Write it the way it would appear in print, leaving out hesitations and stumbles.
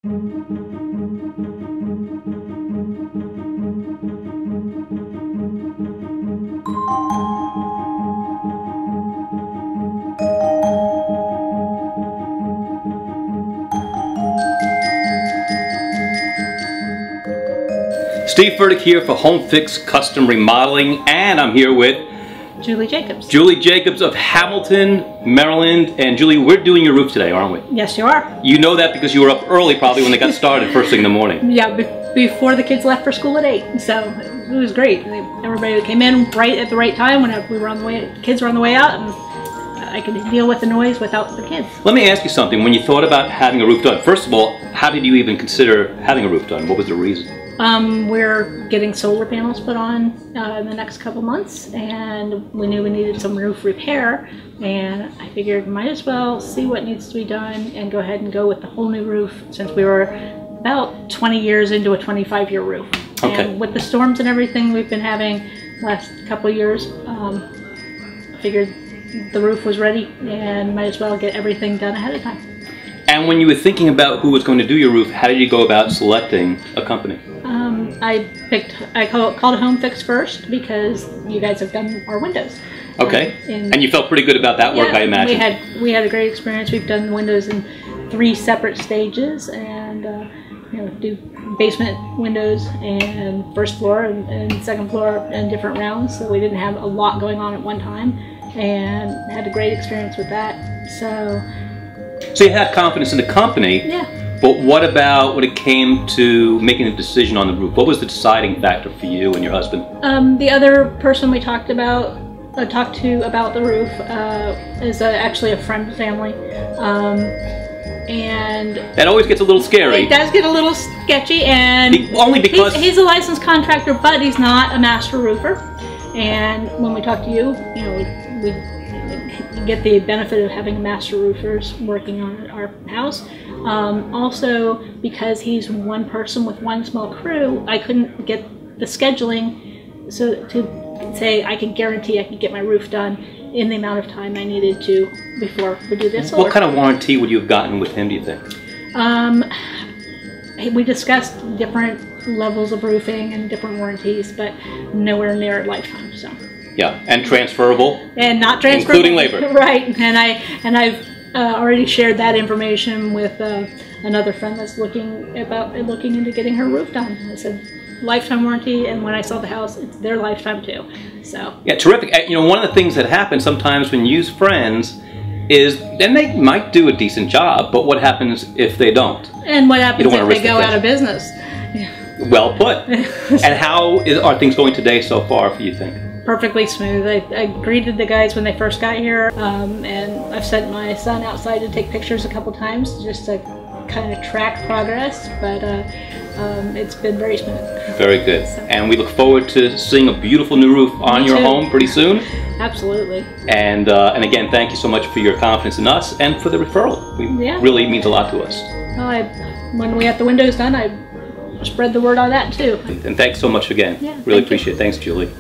Steve Furtick here for Homefix Custom Remodeling, and I'm here with Julie Jacobs. Julie Jacobs of Hamilton, Maryland. And Julie, we're doing your roof today, aren't we? Yes, you are. You know that because you were up early probably when they got started first thing in the morning. Yeah, before the kids left for school at 8, so it was great. Everybody came in right at the right time when we were on the way. Kids were on the way out, and I could deal with the noise without the kids. Let me ask you something. When you thought about having a roof done, first of all, how did you even consider having a roof done? What was the reason? We're getting solar panels put on in the next couple months, and we knew we needed some roof repair, and I figured might as well see what needs to be done and go ahead and go with the whole new roof, since we were about 20 years into a 25-year roof. Okay. And with the storms and everything we've been having last couple of years, I figured the roof was ready and might as well get everything done ahead of time. And when you were thinking about who was going to do your roof, how did you go about selecting a company? I called Homefix first because you guys have done our windows. Okay. And you felt pretty good about that work, I imagine. We had a great experience. We've done windows in 3 separate stages, and you know, do basement windows and first floor and second floor in different rounds. So we didn't have a lot going on at one time, and had a great experience with that. So you had confidence in the company. Yeah. But what about when it came to making a decision on the roof? What was the deciding factor for you and your husband? The other person we talked to about the roof is actually a friend of the family, and that always gets a little scary. It does get a little sketchy, and only because he's a licensed contractor, but he's not a master roofer. And when we talk to you, you know, we get the benefit of having master roofers working on our house. Also, because he's one person with one small crew, I couldn't get the scheduling so to say I could guarantee I could get my roof done in the amount of time I needed to before we do this. What kind of warranty would you have gotten with him, do you think? We discussed different levels of roofing and different warranties, but nowhere near lifetime. So. Yeah, and transferable. And not transferable. Including labor. Right, and I've already shared that information with another friend that's looking into getting her roof done. I said lifetime warranty, and when I saw the house, it's their lifetime too. So yeah, terrific. You know, one of the things that happens sometimes when you use friends is, and they might do a decent job, but what happens if they don't? And what happens if they go out of business? Yeah. Well put. And how are things going today so far, you think? Perfectly smooth. I greeted the guys when they first got here, and I've sent my son outside to take pictures a couple times just to kind of track progress, but it's been very smooth. Very good. So. And we look forward to seeing a beautiful new roof on your home pretty soon. Absolutely. And again, thank you so much for your confidence in us and for the referral. It really means a lot to us. Well, when we got the windows done, I spread the word on that too. And thanks so much again. Yeah, really appreciate it. Thanks, Julie.